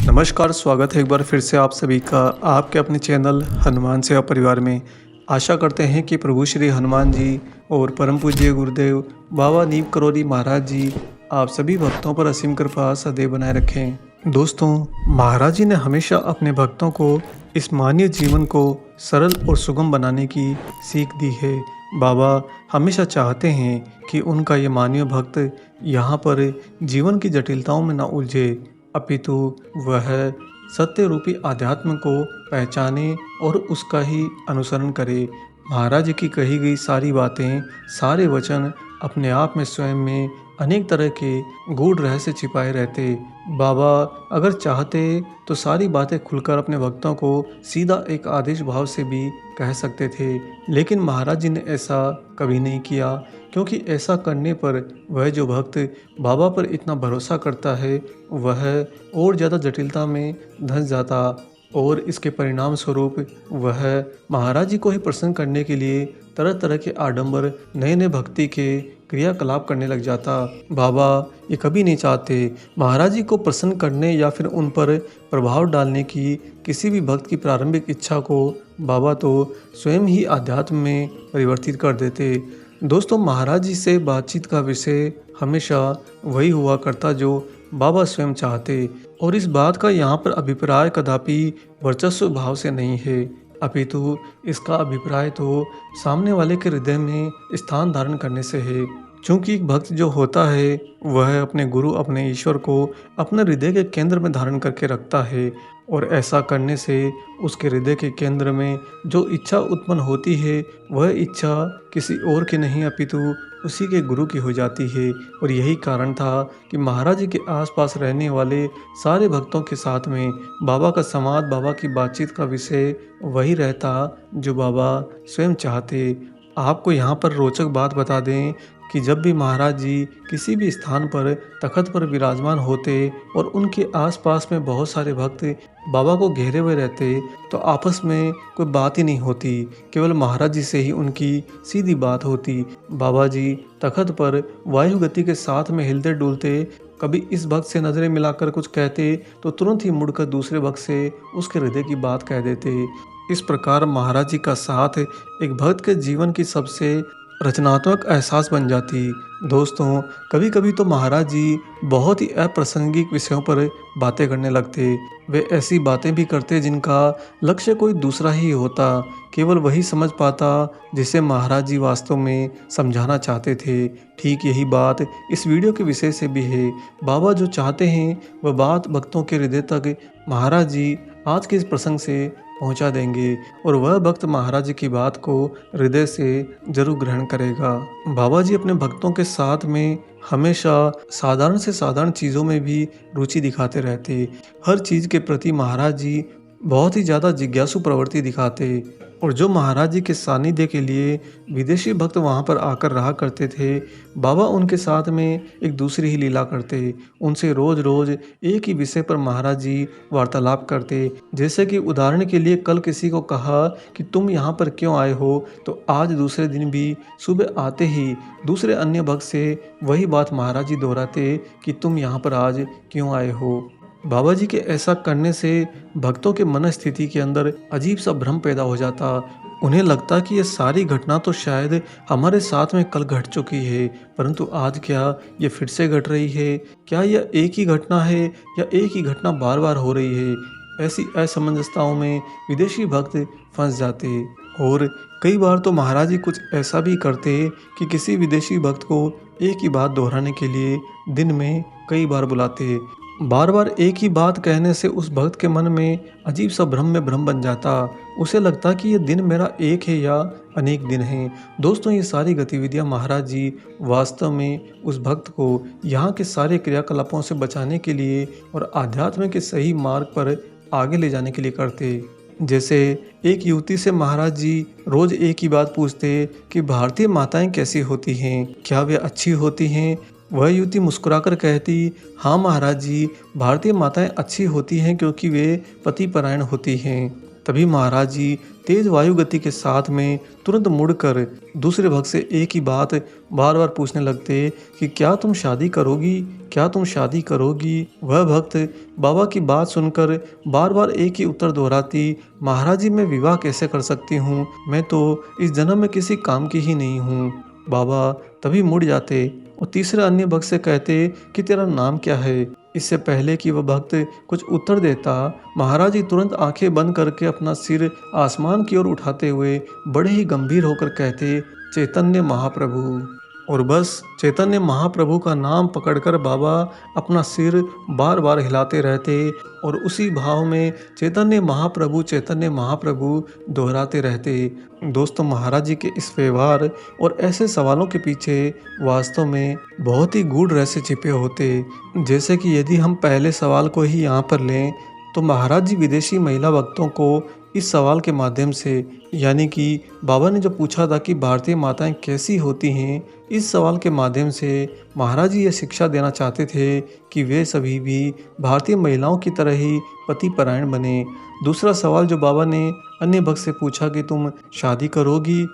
नमस्कार, स्वागत है एक बार फिर से आप सभी का आपके अपने चैनल हनुमान सेवा परिवार में। आशा करते हैं कि प्रभु श्री हनुमान जी और परम पूज्य गुरुदेव बाबा नीम करोली महाराज जी आप सभी भक्तों पर असीम कृपा सदैव बनाए रखें। दोस्तों, महाराज जी ने हमेशा अपने भक्तों को इस मानवीय जीवन को सरल और सुगम बनाने की सीख दी है। बाबा हमेशा चाहते हैं कि उनका ये मानवीय भक्त यहाँ पर जीवन की जटिलताओं में न उलझे, अपितु वह सत्य रूपी आध्यात्म को पहचाने और उसका ही अनुसरण करे। महाराज की कही गई सारी बातें, सारे वचन अपने आप में स्वयं में अनेक तरह के गूढ़ रहस्य छिपाए रहते। बाबा अगर चाहते तो सारी बातें खुलकर अपने भक्तों को सीधा एक आदेश भाव से भी कह सकते थे, लेकिन महाराज जी ने ऐसा कभी नहीं किया, क्योंकि ऐसा करने पर वह जो भक्त बाबा पर इतना भरोसा करता है वह और ज़्यादा जटिलता में धंस जाता और इसके परिणाम स्वरूप वह महाराज जी को ही प्रसन्न करने के लिए तरह तरह के आडंबर नए नए भक्ति के क्रियाकलाप करने लग जाता। बाबा ये कभी नहीं चाहते महाराज जी को प्रसन्न करने या फिर उन पर प्रभाव डालने की किसी भी भक्त की प्रारंभिक इच्छा को बाबा तो स्वयं ही आध्यात्म में परिवर्तित कर देते। दोस्तों, महाराज जी से बातचीत का विषय हमेशा वही हुआ करता जो बाबा स्वयं चाहते, और इस बात का यहाँ पर अभिप्राय कदापि वर्चस्व भाव से नहीं है, अपितु इसका अभिप्राय तो सामने वाले के हृदय में स्थान धारण करने से है। क्योंकि एक भक्त जो होता है वह अपने गुरु, अपने ईश्वर को अपने हृदय के केंद्र में धारण करके रखता है, और ऐसा करने से उसके हृदय के केंद्र में जो इच्छा उत्पन्न होती है वह इच्छा किसी और की नहीं अपितु उसी के गुरु की हो जाती है। और यही कारण था कि महाराज जी के आसपास रहने वाले सारे भक्तों के साथ में बाबा का संवाद, बाबा की बातचीत का विषय वही रहता जो बाबा स्वयं चाहते। आपको यहाँ पर रोचक बात बता दें कि जब भी महाराज जी किसी भी स्थान पर तखत पर विराजमान होते और उनके आसपास में बहुत सारे भक्त बाबा को घेरे हुए रहते, तो आपस में कोई बात ही नहीं होती, केवल महाराज जी से ही उनकी सीधी बात होती। बाबा जी तखत पर वायु गति के साथ में हिलते डुलते, कभी इस भक्त से नज़रें मिलाकर कुछ कहते तो तुरंत ही मुड़कर दूसरे भक्त से उसके हृदय की बात कह देते। इस प्रकार महाराज जी का साथ एक भक्त के जीवन की सबसे रचनात्मक एहसास बन जाती। दोस्तों, कभी कभी तो महाराज जी बहुत ही अप्रासंगिक विषयों पर बातें करने लगते। वे ऐसी बातें भी करते जिनका लक्ष्य कोई दूसरा ही होता, केवल वही समझ पाता जिसे महाराज जी वास्तव में समझाना चाहते थे। ठीक यही बात इस वीडियो के विषय से भी है। बाबा जो चाहते हैं वह बात भक्तों के हृदय तक महाराज जी आज के इस प्रसंग से पहुंचा देंगे, और वह भक्त महाराज जी की बात को हृदय से जरूर ग्रहण करेगा। बाबा जी अपने भक्तों के साथ में हमेशा साधारण से साधारण चीज़ों में भी रुचि दिखाते रहते। हर चीज़ के प्रति महाराज जी बहुत ही ज़्यादा जिज्ञासु प्रवृत्ति दिखाते, और जो महाराज जी के सानिध्य के लिए विदेशी भक्त वहाँ पर आकर रहा करते थे, बाबा उनके साथ में एक दूसरी ही लीला करते। उनसे रोज़ रोज़ एक ही विषय पर महाराज जी वार्तालाप करते। जैसे कि उदाहरण के लिए कल किसी को कहा कि तुम यहाँ पर क्यों आए हो, तो आज दूसरे दिन भी सुबह आते ही दूसरे अन्य भक्त से वही बात महाराज जी दोहराते कि तुम यहाँ पर आज क्यों आए हो। बाबा जी के ऐसा करने से भक्तों के मन स्थिति के अंदर अजीब सा भ्रम पैदा हो जाता। उन्हें लगता कि ये सारी घटना तो शायद हमारे साथ में कल घट चुकी है, परंतु आज क्या ये फिर से घट रही है? क्या यह एक ही घटना है या एक ही घटना बार बार हो रही है? ऐसी असमंजसताओं में विदेशी भक्त फंस जाते। और कई बार तो महाराज जी कुछ ऐसा भी करते कि किसी विदेशी भक्त को एक ही बात दोहराने के लिए दिन में कई बार बुलाते। बार बार एक ही बात कहने से उस भक्त के मन में अजीब सा भ्रम में भ्रम बन जाता। उसे लगता कि ये दिन मेरा एक है या अनेक दिन हैं। दोस्तों, ये सारी गतिविधियां महाराज जी वास्तव में उस भक्त को यहाँ के सारे क्रियाकलापों से बचाने के लिए और आध्यात्म के सही मार्ग पर आगे ले जाने के लिए करते। जैसे एक युवती से महाराज जी रोज एक ही बात पूछते कि भारतीय माताएं कैसी होती हैं, क्या वे अच्छी होती हैं? वह युवती मुस्कुराकर कहती, हाँ महाराज जी, भारतीय माताएं अच्छी होती हैं क्योंकि वे पतिपरायण होती हैं। तभी महाराज जी तेज वायु गति के साथ में तुरंत मुड़कर दूसरे भक्त से एक ही बात बार बार पूछने लगते कि क्या तुम शादी करोगी, क्या तुम शादी करोगी। वह भक्त बाबा की बात सुनकर बार बार एक ही उत्तर दोहराती, महाराज जी मैं विवाह कैसे कर सकती हूँ, मैं तो इस जन्म में किसी काम की ही नहीं हूँ। बाबा तभी मुड़ जाते और तीसरे अन्य भक्त से कहते कि तेरा नाम क्या है। इससे पहले कि वह भक्त कुछ उत्तर देता, महाराज जी तुरंत आंखें बंद करके अपना सिर आसमान की ओर उठाते हुए बड़े ही गंभीर होकर कहते, चैतन्य महाप्रभु। और बस चैतन्य महाप्रभु का नाम पकड़कर बाबा अपना सिर बार बार हिलाते रहते और उसी भाव में चैतन्य महाप्रभु दोहराते रहते। दोस्तों, महाराज जी के इस व्यवहार और ऐसे सवालों के पीछे वास्तव में बहुत ही गूढ़ रहस्य छिपे होते। जैसे कि यदि हम पहले सवाल को ही यहाँ पर लें तो महाराज जी विदेशी महिला भक्तों को इस सवाल के माध्यम से, यानी कि बाबा ने जो पूछा था कि भारतीय माताएं कैसी होती हैं, इस सवाल के माध्यम से महाराज जी ये शिक्षा देना चाहते थे कि वे सभी भी भारतीय महिलाओं की तरह ही पति परायण बने। दूसरा सवाल जो बाबा ने अन्य भक्त से पूछा कि तुम शादी करोगी,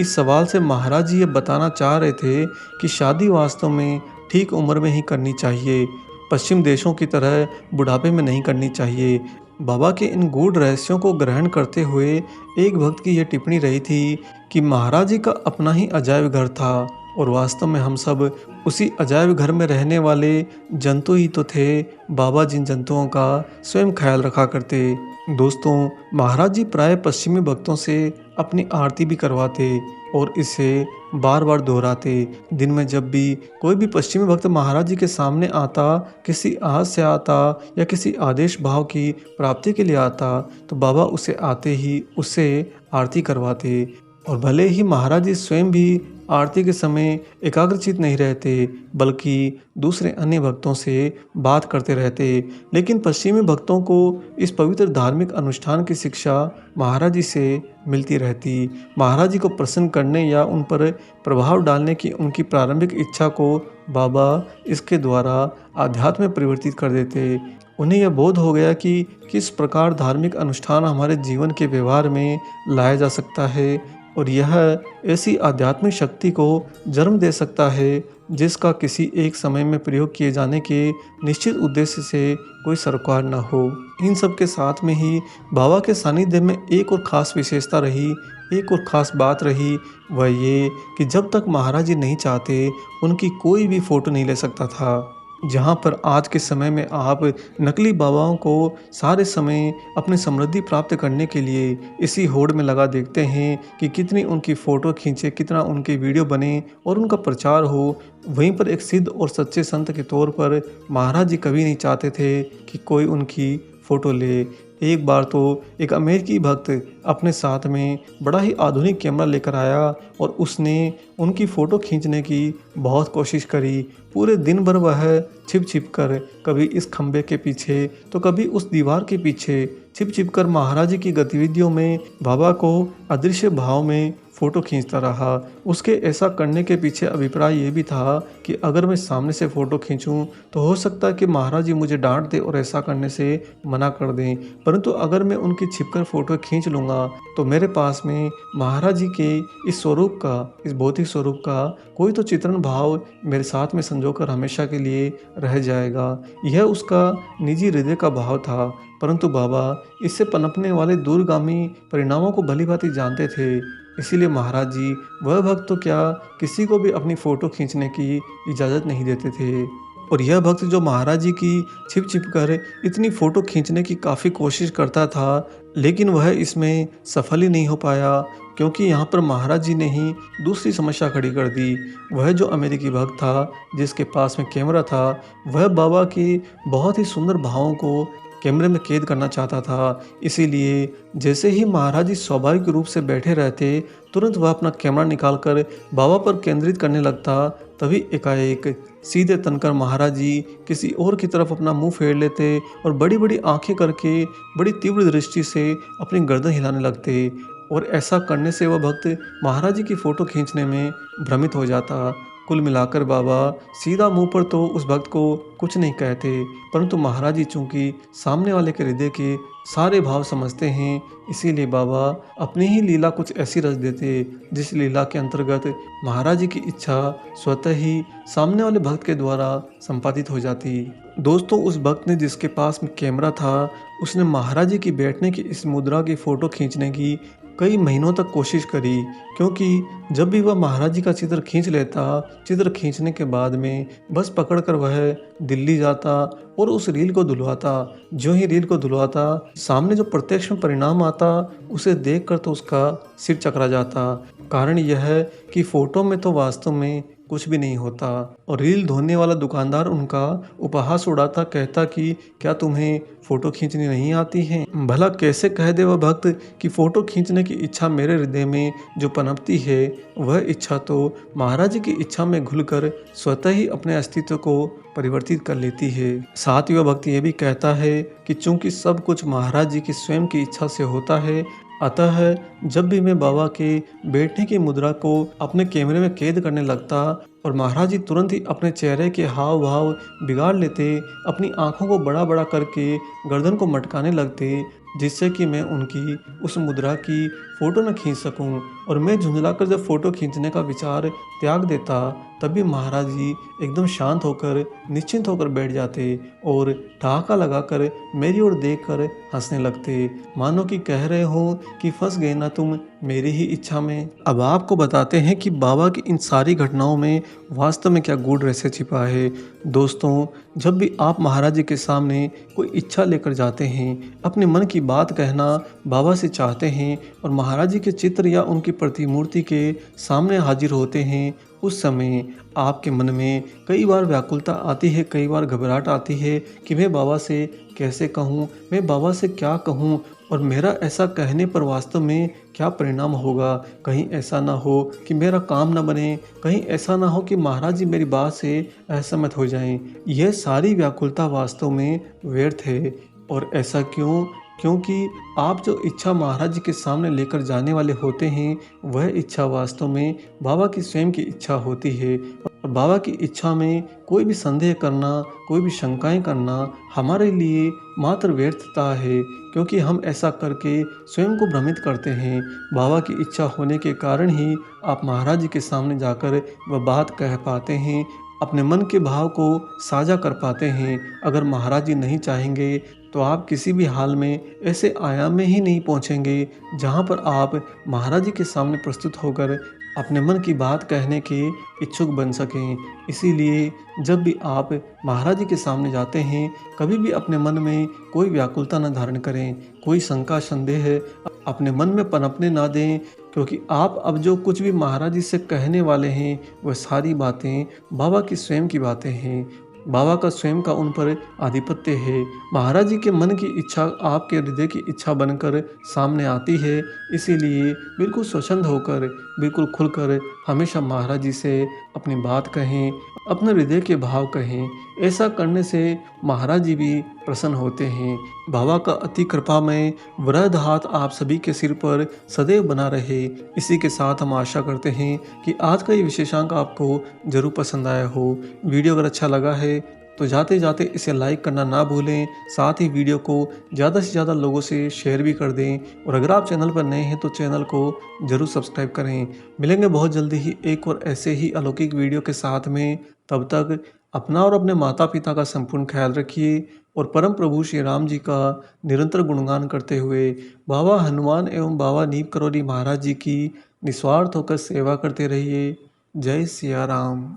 इस सवाल से महाराज जी ये बताना चाह रहे थे कि शादी वास्तव में ठीक उम्र में ही करनी चाहिए, पश्चिम देशों की तरह बुढ़ापे में नहीं करनी चाहिए। बाबा के इन गूढ़ रहस्यों को ग्रहण करते हुए एक भक्त की यह टिप्पणी रही थी कि महाराज जी का अपना ही अजायब घर था और वास्तव में हम सब उसी अजायब घर में रहने वाले जंतु ही तो थे। बाबा जिन जंतुओं का स्वयं ख्याल रखा करते। दोस्तों, महाराज जी प्राय पश्चिमी भक्तों से अपनी आरती भी करवाते और इसे बार बार दोहराते। दिन में जब भी कोई भी पश्चिमी भक्त महाराज जी के सामने आता, किसी आज से आता या किसी आदेश भाव की प्राप्ति के लिए आता, तो बाबा उसे आते ही उससे आरती करवाते। और भले ही महाराज जी स्वयं भी आरती के समय एकाग्रचित नहीं रहते, बल्कि दूसरे अन्य भक्तों से बात करते रहते, लेकिन पश्चिमी भक्तों को इस पवित्र धार्मिक अनुष्ठान की शिक्षा महाराज जी से मिलती रहती। महाराज जी को प्रसन्न करने या उन पर प्रभाव डालने की उनकी प्रारंभिक इच्छा को बाबा इसके द्वारा आध्यात्म में परिवर्तित कर देते। उन्हें यह बोध हो गया कि किस प्रकार धार्मिक अनुष्ठान हमारे जीवन के व्यवहार में लाया जा सकता है और यह ऐसी आध्यात्मिक शक्ति को जन्म दे सकता है जिसका किसी एक समय में प्रयोग किए जाने के निश्चित उद्देश्य से कोई सरोकार न हो। इन सब के साथ में ही बाबा के सानिध्य में एक और ख़ास विशेषता रही, एक और ख़ास बात रही, वह ये कि जब तक महाराज जी नहीं चाहते उनकी कोई भी फ़ोटो नहीं ले सकता था। जहाँ पर आज के समय में आप नकली बाबाओं को सारे समय अपनी समृद्धि प्राप्त करने के लिए इसी होड़ में लगा देखते हैं कि कितनी उनकी फ़ोटो खींचे, कितना उनके वीडियो बने और उनका प्रचार हो, वहीं पर एक सिद्ध और सच्चे संत के तौर पर महाराज जी कभी नहीं चाहते थे कि कोई उनकी फ़ोटो ले। एक बार तो एक अमेरिकी भक्त अपने साथ में बड़ा ही आधुनिक कैमरा लेकर आया और उसने उनकी फ़ोटो खींचने की बहुत कोशिश करी। पूरे दिन भर वह छिप छिप कर कभी इस खंबे के पीछे तो कभी उस दीवार के पीछे छिप छिप कर महाराज जी की गतिविधियों में बाबा को अदृश्य भाव में फ़ोटो खींचता रहा। उसके ऐसा करने के पीछे अभिप्राय ये भी था कि अगर मैं सामने से फ़ोटो खींचूं तो हो सकता है कि महाराज जी मुझे डांट दे और ऐसा करने से मना कर दें, परंतु अगर मैं उनकी छिपकर फ़ोटो खींच लूँगा तो मेरे पास में महाराज जी के इस स्वरूप का, इस भौतिक स्वरूप का कोई तो चित्रण भाव मेरे साथ में संजोकर हमेशा के लिए रह जाएगा। यह उसका निजी हृदय का भाव था, परंतु बाबा इससे पनपने वाले दूरगामी परिणामों को भलीभांति जानते थे। इसीलिए महाराज जी वह भक्त तो क्या, किसी को भी अपनी फ़ोटो खींचने की इजाज़त नहीं देते थे। और यह भक्त जो महाराज जी की छिप छिप कर इतनी फ़ोटो खींचने की काफ़ी कोशिश करता था, लेकिन वह इसमें सफल ही नहीं हो पाया, क्योंकि यहाँ पर महाराज जी ने ही दूसरी समस्या खड़ी कर दी। वह जो अमेरिकी भक्त था जिसके पास में कैमरा था, वह बाबा के बहुत ही सुंदर भावों को कैमरे में कैद करना चाहता था। इसीलिए जैसे ही महाराज जी स्वाभाविक रूप से बैठे रहते, तुरंत वह अपना कैमरा निकालकर बाबा पर केंद्रित करने लगता। तभी एकाएक सीधे तनकर महाराज जी किसी और की तरफ अपना मुंह फेर लेते और बड़ी बड़ी आंखें करके बड़ी तीव्र दृष्टि से अपनी गर्दन हिलाने लगते। और ऐसा करने से वह भक्त महाराज जी की फ़ोटो खींचने में भ्रमित हो जाता। कुल मिलाकर बाबा सीधा मुंह पर तो उस भक्त को कुछ नहीं कहते, परंतु महाराज जी चूंकि सामने वाले के हृदय के सारे भाव समझते हैं, इसीलिए बाबा अपनी ही लीला कुछ ऐसी रच देते जिस लीला के अंतर्गत महाराज जी की इच्छा स्वतः ही सामने वाले भक्त के द्वारा संपादित हो जाती। दोस्तों, उस भक्त ने जिसके पास में कैमरा था, उसने महाराज जी की बैठने की इस मुद्रा की फोटो खींचने की कई महीनों तक कोशिश करी, क्योंकि जब भी वह महाराज जी का चित्र खींच लेता, चित्र खींचने के बाद में बस पकड़कर वह दिल्ली जाता और उस रील को धुलवाता। जो ही रील को धुलवाता, सामने जो प्रत्यक्ष में परिणाम आता, उसे देखकर तो उसका सिर चकरा जाता। कारण यह है कि फोटो में तो वास्तव में कुछ भी नहीं होता और रील धोने वाला दुकानदार उनका उपहास उड़ाता, कहता कि क्या तुम्हें फोटो खींचनी नहीं आती है। भला कैसे कह दे वह भक्त कि फोटो खींचने की इच्छा मेरे हृदय में जो पनपती है, वह इच्छा तो महाराज जी की इच्छा में घुलकर स्वतः ही अपने अस्तित्व को परिवर्तित कर लेती है। साथ ही वह भक्त ये भी कहता है कि चूंकि सब कुछ महाराज जी की स्वयं की इच्छा से होता है, अतः जब भी मैं बाबा के बैठने की मुद्रा को अपने कैमरे में कैद करने लगता और महाराज जी तुरंत ही अपने चेहरे के हाव भाव बिगाड़ लेते, अपनी आंखों को बड़ा बड़ा करके गर्दन को मटकाने लगते, जिससे कि मैं उनकी उस मुद्रा की फ़ोटो न खींच सकूं। और मैं झुंझलाकर जब फ़ोटो खींचने का विचार त्याग देता, तभी महाराज जी एकदम शांत होकर निश्चिंत होकर बैठ जाते और ठहाका लगाकर मेरी ओर देखकर हंसने लगते, मानो कि कह रहे हो कि फंस गए ना तुम मेरी ही इच्छा में। अब आपको बताते हैं कि बाबा की इन सारी घटनाओं में वास्तव में क्या गूढ़ रहस्य छिपा है। दोस्तों, जब भी आप महाराज जी के सामने कोई इच्छा लेकर जाते हैं, अपने मन की बात कहना बाबा से चाहते हैं और महाराज जी के चित्र या उनकी प्रतिमूर्ति के सामने हाजिर होते हैं, उस समय आपके मन में कई बार व्याकुलता आती है, कई बार घबराहट आती है कि मैं बाबा से कैसे कहूँ, मैं बाबा से क्या कहूँ और मेरा ऐसा कहने पर वास्तव में क्या परिणाम होगा। कहीं ऐसा ना हो कि मेरा काम ना बने, कहीं ऐसा ना हो कि महाराज जी मेरी बात से असहमत हो जाएं। यह सारी व्याकुलता वास्तव में व्यर्थ है। और ऐसा क्यों? क्योंकि आप जो इच्छा महाराज जी के सामने लेकर जाने वाले होते हैं, वह इच्छा वास्तव में बाबा की स्वयं की इच्छा होती है। और बाबा की इच्छा में कोई भी संदेह करना, कोई भी शंकाएं करना हमारे लिए मात्र व्यर्थता है, क्योंकि हम ऐसा करके स्वयं को भ्रमित करते हैं। बाबा की इच्छा होने के कारण ही आप महाराज जी के सामने जाकर वह बात कह पाते हैं, अपने मन के भाव को साझा कर पाते हैं। अगर महाराज जी नहीं चाहेंगे तो आप किसी भी हाल में ऐसे आयाम में ही नहीं पहुंचेंगे जहां पर आप महाराज जी के सामने प्रस्तुत होकर अपने मन की बात कहने के इच्छुक बन सकें। इसीलिए जब भी आप महाराज जी के सामने जाते हैं, कभी भी अपने मन में कोई व्याकुलता न धारण करें, कोई शंका संदेह अपने मन में पनपने ना दें, क्योंकि आप अब जो कुछ भी महाराज जी से कहने वाले हैं, वह सारी बातें बाबा की स्वयं की बातें हैं। बाबा का स्वयं का उन पर आधिपत्य है। महाराज जी के मन की इच्छा आपके हृदय की इच्छा बनकर सामने आती है। इसीलिए बिल्कुल स्वच्छंद होकर, बिल्कुल खुलकर हमेशा महाराज जी से अपनी बात कहें, अपने हृदय के भाव कहें। ऐसा करने से महाराज जी भी प्रसन्न होते हैं। बाबा का अति कृपामय वृद्ध हाथ आप सभी के सिर पर सदैव बना रहे। इसी के साथ हम आशा करते हैं कि आज का ये विशेषांक आपको जरूर पसंद आया हो। वीडियो अगर अच्छा लगा है तो जाते जाते इसे लाइक करना ना भूलें। साथ ही वीडियो को ज़्यादा से ज़्यादा लोगों से शेयर भी कर दें और अगर आप चैनल पर नए हैं तो चैनल को ज़रूर सब्सक्राइब करें। मिलेंगे बहुत जल्दी ही एक और ऐसे ही अलौकिक वीडियो के साथ में। तब तक अपना और अपने माता पिता का संपूर्ण ख्याल रखिए और परम प्रभु श्री राम जी का निरंतर गुणगान करते हुए बाबा हनुमान एवं बाबा नीम करोली महाराज जी की निस्वार्थ होकर सेवा करते रहिए। जय सिया राम।